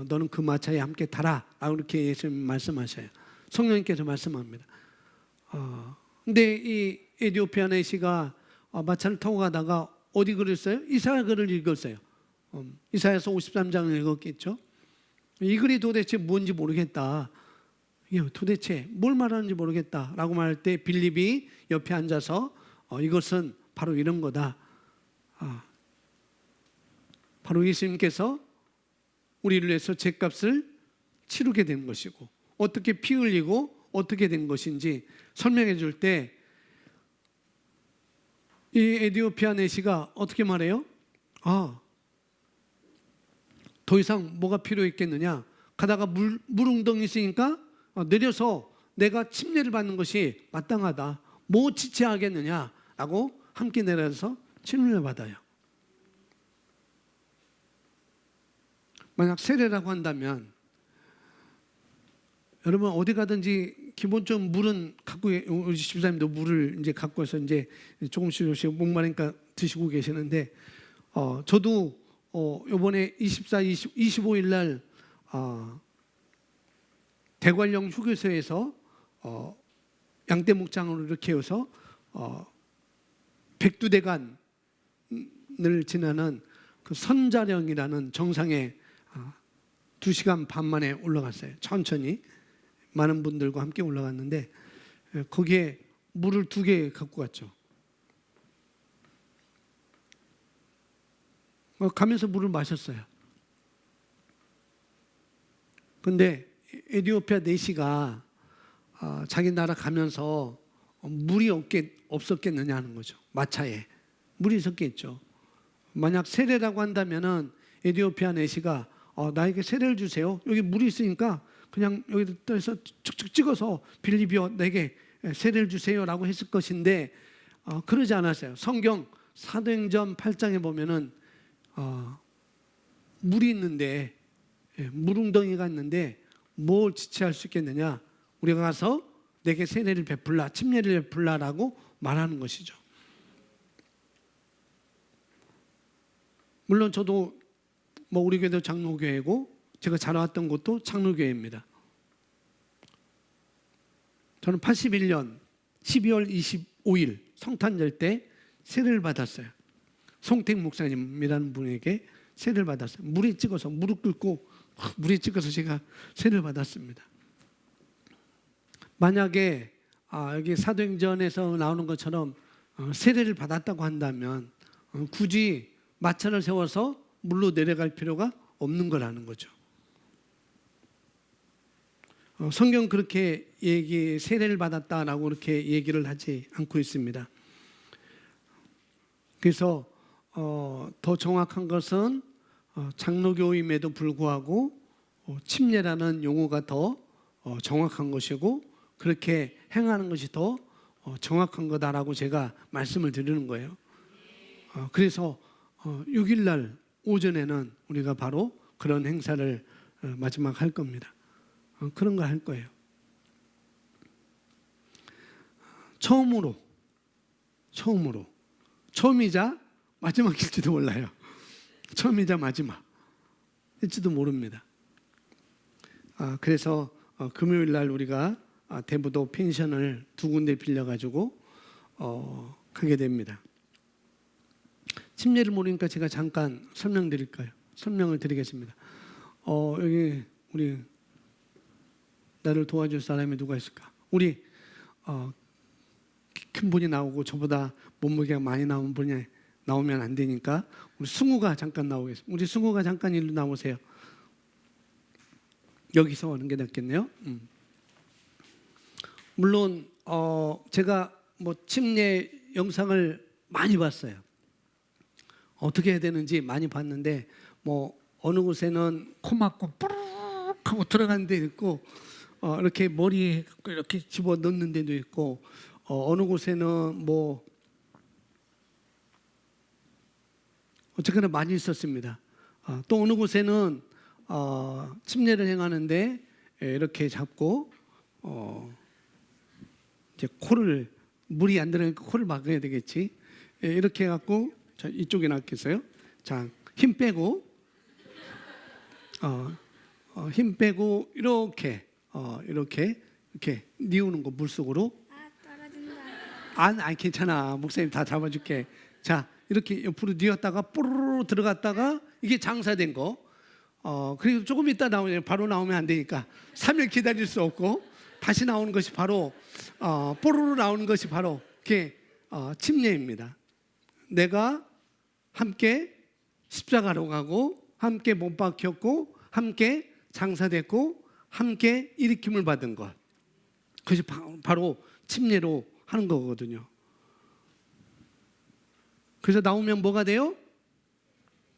너는 그 마차에 함께 타라, 이렇게 예수님 말씀하셔요. 성령님께서 말씀합니다. 근데 이 에디오피아 넷이가 마차를 타고 가다가 어디 글을 이사야 글을 읽었어요. 이사야서 53장을 읽었겠죠. 이 글이 도대체 뭔지 모르겠다, 도대체 뭘 말하는지 모르겠다 라고 말할 때 빌립이 옆에 앉아서 이것은 바로 이런 거다. 바로 예수님께서 우리를 위해서 죄값을 치르게 된 것이고, 어떻게 피 흘리고 어떻게 된 것인지 설명해 줄 때 이 에디오피아 내시가 어떻게 말해요? 더 이상 뭐가 필요했겠느냐, 가다가 물웅덩이 있으니까 내려서 내가 침례를 받는 것이 마땅하다, 뭐 지체하겠느냐 라고 함께 내려서 침례를 받아요. 만약 세례라고 한다면 여러분 어디 가든지 기본적으로 물은 갖고, 우리 집사님도 물을 이제 갖고 와서 이제 조금씩 목마르니까 드시고 계시는데, 저도 이번에 25일 날 대관령 휴게소에서 양떼 목장으로 이렇게 해서 백두대간을 지나는 그 선자령이라는 정상에 2시간 반 만에 올라갔어요. 천천히 많은 분들과 함께 올라갔는데 거기에 물을 2개 갖고 갔죠. 가면서 물을 마셨어요. 근데 에디오피아 내시가 자기 나라 가면서 물이 없었겠느냐 하는 거죠. 마차에 물이 있었겠죠. 만약 세례라고 한다면은 에디오피아 내시가 나에게 세례를 주세요, 여기 물이 있으니까 그냥 여기서 툭툭 찍어서 빌립이여 내게 세례를 주세요라고 했을 것인데 그러지 않았어요. 성경 사도행전 8장에 보면은 물이 있는데, 물웅덩이가 있는데 뭘 지체할 수 있겠느냐, 우리가 가서 내게 세례를 베풀라, 침례를 베풀라라고 말하는 것이죠. 물론 저도 우리 교회도 장로교회고 제가 자라왔던 곳도 장로교회입니다. 저는 81년 12월 25일 성탄절 때 세례를 받았어요. 송택 목사님이라는 분에게 세례를 받았어요. 물에 찍어서, 무릎 꿇고 물에 찍어서 제가 세례를 받았습니다. 만약에 여기 사도행전에서 나오는 것처럼 세례를 받았다고 한다면 굳이 마차를 세워서 물로 내려갈 필요가 없는 거라는 거죠. 성경 그렇게 세례를 받았다라고 그렇게 얘기를 하지 않고 있습니다. 그래서 더 정확한 것은 장로교임에도 불구하고 침례라는 용어가 더 정확한 것이고 그렇게 행하는 것이 더 정확한 거다라고 제가 말씀을 드리는 거예요. 그래서 6일날 오전에는 우리가 바로 그런 행사를 마지막 할 겁니다. 그런 거 할 거예요. 처음이자 마지막일지도 몰라요. 처음이자 마지막일지도 모릅니다. 그래서 금요일 날 우리가 대부도 펜션을 2군데 빌려가지고 하게 됩니다. 침례를 모르니까 제가 잠깐 설명을 드리겠습니다. 여기 우리 나를 도와줄 사람이 누가 있을까? 우리 큰 분이 나오고 저보다 몸무게가 많이 나온 분이 나오면 안 되니까 우리 승우가 잠깐 나오겠습니다. 우리 승우가 잠깐 일로 나오세요. 여기서 하는 게 낫겠네요. 물론 제가 침례 영상을 많이 봤어요. 어떻게 해야 되는지 많이 봤는데 어느 곳에는 코 막고 뿌르륵 하고 들어가는 데 있고 이렇게 머리에 이렇게 집어 넣는 데도 있고 어느 곳에는 어쨌거나 많이 있었습니다. 또 어느 곳에는 침례를 행하는데 이렇게 잡고 이제 코를 물이 안 들어가니까 코를 막아야 되겠지. 이렇게 해갖고 자, 이쪽에 놨겠어요. 자, 힘 빼고 이렇게 뉘우는 거 물속으로. 떨어진다. 괜찮아. 목사님 다 잡아줄게. 자, 이렇게 옆으로 뉘었다가 뽀로로 들어갔다가 이게 장사된 거. 그리고 조금 있다 나오면 바로 나오면 안 되니까 3일 기다릴 수 없고 다시 나오는 것이 바로 뽀로로 나오는 것이 바로 그게 침례입니다. 내가 함께 십자가로 가고 함께 못 박혔고 함께 장사됐고 함께 일으킴을 받은 것. 그것이 바로 침례로 하는 거거든요. 그래서 나오면 뭐가 돼요?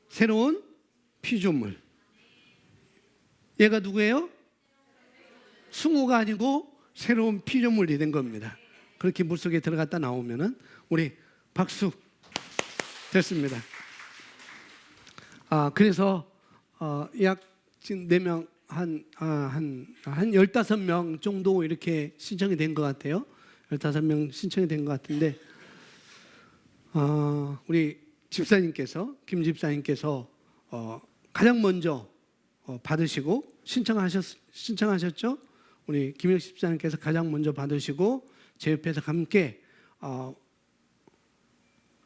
새로운 피조물. 얘가 누구예요? 승우가 아니고 새로운 피조물이 된 겁니다. 그렇게 물속에 들어갔다 나오면은 우리 박수. 됐습니다. 그래서 약 지금 4명 한 15명 정도 이렇게 신청이 된 것 같아요. 15명 신청이 된 것 같은데 우리 집사님께서 김 집사님께서 가장 먼저 받으시고 신청하셨죠? 우리 김혁 집사님께서 가장 먼저 받으시고 제 옆에서 함께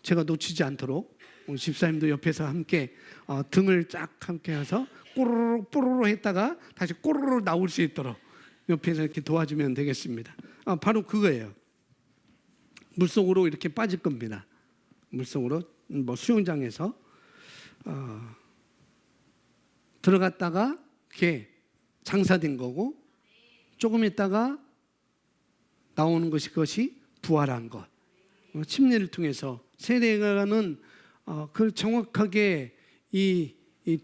제가 놓치지 않도록 우리 집사님도 옆에서 함께 등을 쫙 함께 해서 꼬르르 뽀로로 했다가 다시 꼬르르 나올 수 있도록 옆에서 이렇게 도와주면 되겠습니다. 바로 그거예요. 물속으로 이렇게 빠질 겁니다. 물속으로 수영장에서 들어갔다가 이렇게 장사된 거고 조금 있다가 나오는 것이 그것이 부활한 것. 침례를 통해서 세례가는 그 정확하게 이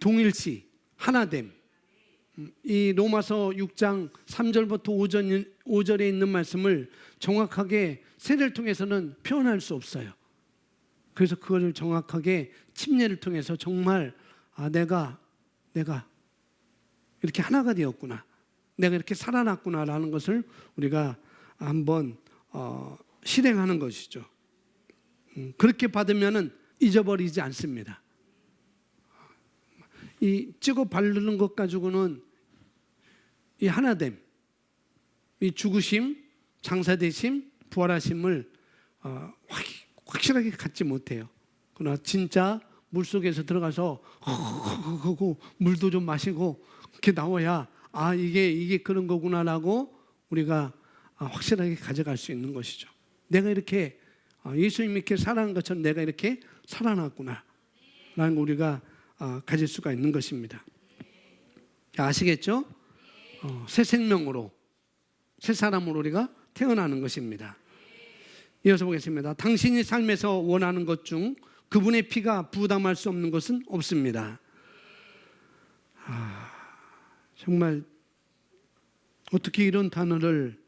동일시 하나됨. 이 로마서 6장 3절부터 5절에 있는 말씀을 정확하게 세례를 통해서는 표현할 수 없어요. 그래서 그것을 정확하게 침례를 통해서 정말 내가 이렇게 하나가 되었구나. 내가 이렇게 살아났구나라는 것을 우리가 한번 실행하는 것이죠. 그렇게 받으면은 잊어버리지 않습니다. 이 찍어 바르는 것 가지고는 이 하나됨, 이 죽으심, 장사되심, 부활하심을 확실하게 갖지 못해요. 그러나 진짜 물속에서 들어가서 하고 물도 좀 마시고 이렇게 나와야 이게 그런 거구나라고 우리가 확실하게 가져갈 수 있는 것이죠. 내가 이렇게 예수님 이렇게 살아난 것처럼 내가 이렇게 살아났구나 라는 거 우리가 가질 수가 있는 것입니다. 아시겠죠? 새 생명으로 새 사람으로 우리가 태어나는 것입니다. 이어서 보겠습니다. 당신이 삶에서 원하는 것 중 그분의 피가 부담할 수 없는 것은 없습니다. 정말 어떻게 이런 단어를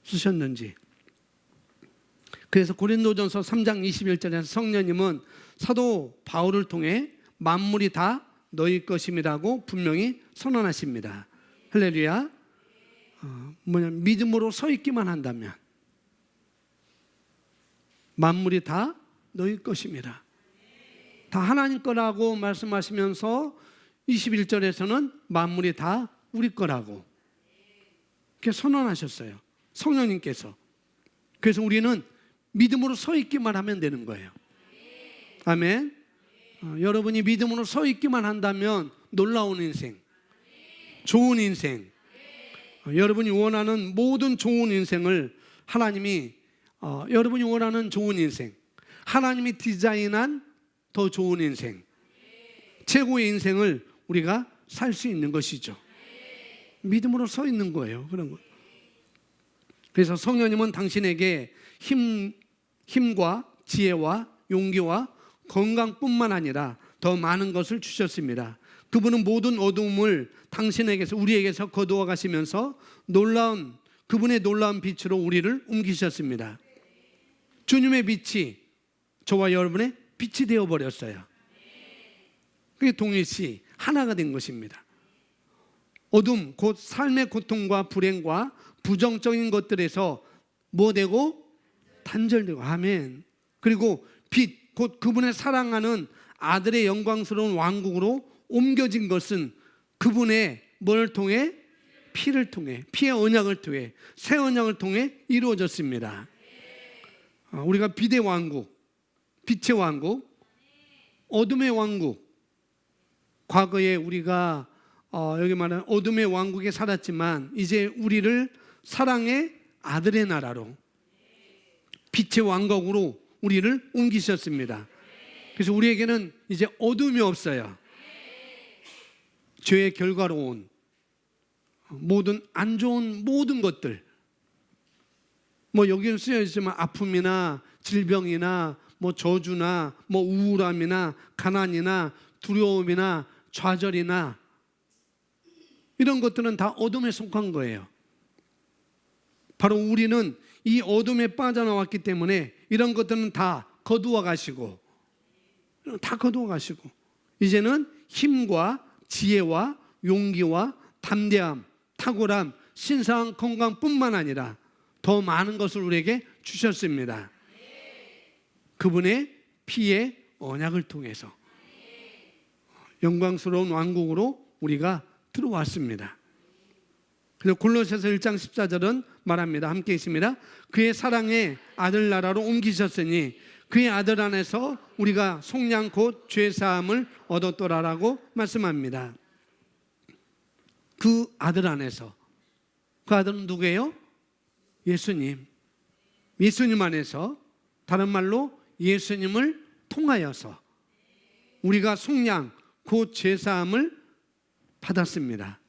쓰셨는지. 그래서 고린도전서 3장 21절에서 성령님은 사도 바울을 통해 만물이 다 너희 것임이라고 분명히 선언하십니다. 할렐루야. 믿음으로 서 있기만 한다면 만물이 다 너희 것입니다. 다 하나님 거라고 말씀하시면서 21절에서는 만물이 다 우리 거라고 이렇게 선언하셨어요. 성령님께서. 그래서 우리는 믿음으로 서 있기만 하면 되는 거예요. 아멘. 여러분이 믿음으로 서 있기만 한다면 놀라운 인생, 좋은 인생, 여러분이 원하는 모든 좋은 인생을 하나님이 여러분이 원하는 좋은 인생, 하나님이 디자인한 더 좋은 인생, 최고의 인생을 우리가 살 수 있는 것이죠. 믿음으로 서 있는 거예요. 그런 거. 그래서 성령님은 당신에게 힘과 지혜와 용기와 건강뿐만 아니라 더 많은 것을 주셨습니다. 그분은 모든 어두움을 당신에게서 우리에게서 거두어 가시면서 그분의 놀라운 빛으로 우리를 옮기셨습니다. 주님의 빛이 저와 여러분의 빛이 되어버렸어요. 그게 동일시 하나가 된 것입니다. 어둠, 곧 삶의 고통과 불행과 부정적인 것들에서 뭐 되고? 단절되고. 아멘. 그리고 빛, 곧 그분의 사랑하는 아들의 영광스러운 왕국으로 옮겨진 것은 그분의 뭘 통해? 피를 통해, 피의 언약을 통해, 새 언약을 통해 이루어졌습니다. 우리가 빛의 왕국, 빛의 왕국, 어둠의 왕국. 과거에 우리가 여기 말하는 어둠의 왕국에 살았지만 이제 우리를 사랑의 아들의 나라로, 빛의 왕국으로 우리를 옮기셨습니다. 그래서 우리에게는 이제 어둠이 없어요. 죄의 결과로 온 모든 안 좋은 모든 것들, 뭐 여기는 쓰여 있지만 아픔이나 질병이나 뭐 저주나 뭐 우울함이나 가난이나 두려움이나 좌절이나 이런 것들은 다 어둠에 속한 거예요. 바로 우리는 이 어둠에 빠져나왔기 때문에 이런 것들은 다 거두어 가시고 이제는 힘과 지혜와 용기와 담대함, 탁월함, 신성한 건강뿐만 아니라 더 많은 것을 우리에게 주셨습니다. 그분의 피의 언약을 통해서 영광스러운 왕국으로 우리가 들어왔습니다. 그래서 골로새서 1장 14절은 말합니다. 함께 있습니다. 그의 사랑의 아들 나라로 옮기셨으니 그의 아들 안에서 우리가 속량 곧 죄사함을 얻었더라라고 말씀합니다. 그 아들 안에서. 그 아들은 누구예요? 예수님. 예수님 안에서, 다른 말로 예수님을 통하여서 우리가 속량 곧 죄사함을 받았습니다.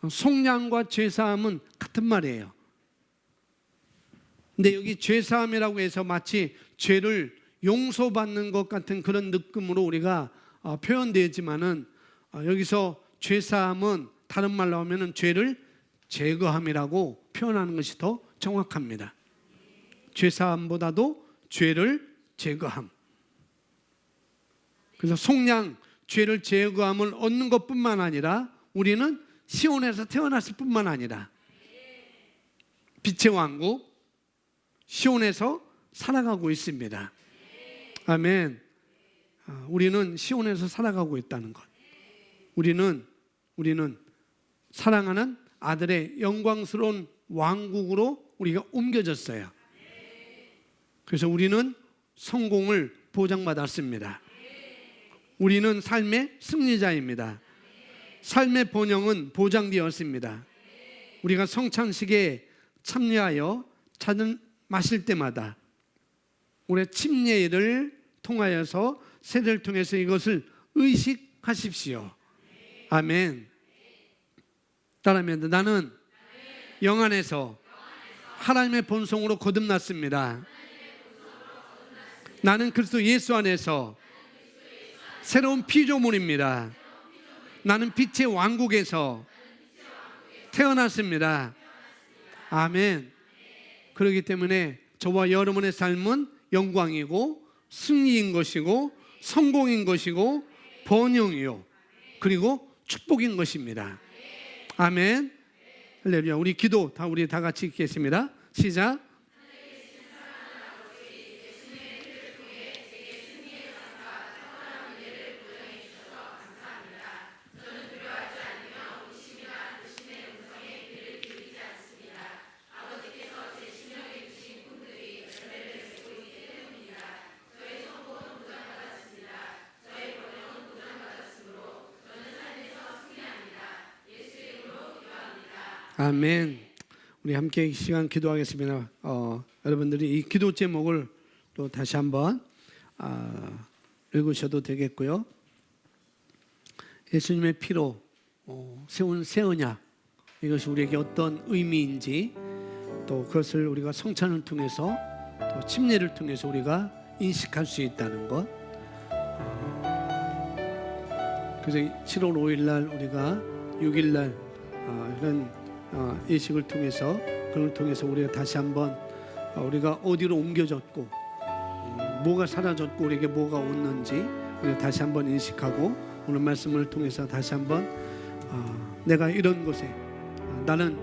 속량과 죄사함은 같은 말이에요. 근데 여기 죄사함이라고 해서 마치 죄를 용서받는 것 같은 그런 느낌으로 우리가 표현되지만은 여기서 죄사함은 다른 말로 하면은 죄를 제거함이라고 표현하는 것이 더 정확합니다. 죄사함보다도 죄를 제거함. 그래서 속량, 죄를 제거함을 얻는 것뿐만 아니라 우리는 시온에서 태어났을 뿐만 아니라 빛의 왕국 시온에서 살아가고 있습니다. 아멘. 우리는 시온에서 살아가고 있다는 것. 우리는 사랑하는 아들의 영광스러운 왕국으로 우리가 옮겨졌어요. 그래서 우리는 성공을 보장받았습니다. 우리는 삶의 승리자입니다. 삶의 번영은 보장되었습니다. 우리가 성찬식에 참여하여 잔을 마실 때마다 우리의 침례를 통하여서 세례를 통해서 이것을 의식하십시오. 아멘. 따라합니다. 나는 영 안에서 하나님의 본성으로 거듭났습니다. 나는 그리스도 예수 안에서 새로운 피조물입니다. 나는 빛의 왕국에서 태어났습니다. 아멘. 그렇기 때문에 저와 여러분의 삶은 영광이고 승리인 것이고 성공인 것이고 번영이요 그리고 축복인 것입니다. 아멘. 할렐루야. 우리 기도 우리 다 같이 읽겠습니다. 시작. 아멘. 우리 함께 이 시간 기도하겠습니다. 여러분들이 이 기도 제목을 또 다시 한번 읽으셔도 되겠고요. 예수님의 피로 세운 새 언약, 이것이 우리에게 어떤 의미인지, 또 그것을 우리가 성찬을 통해서 또 침례를 통해서 우리가 인식할 수 있다는 것. 그래서 7월 5일 날 우리가 6일 날 이런 예식을 통해서, 그걸 통해서 우리가 다시 한번 우리가 어디로 옮겨졌고 뭐가 사라졌고 우리에게 뭐가 왔는지 우리가 다시 한번 인식하고, 오늘 말씀을 통해서 다시 한번 내가 이런 곳에, 나는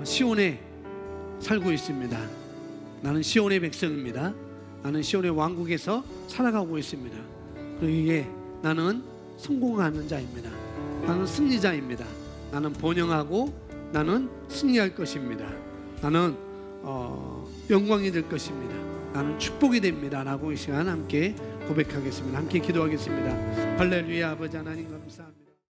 시온에 살고 있습니다. 나는 시온의 백성입니다. 나는 시온의 왕국에서 살아가고 있습니다. 그리고 이게 나는 성공하는 자입니다. 나는 승리자입니다. 나는 번영하고 나는 승리할 것입니다. 나는 영광이 될 것입니다. 나는 축복이 됩니다. 라고 이 시간 함께 고백하겠습니다. 함께 기도하겠습니다. 할렐루야. 아버지 하나님 감사합니다.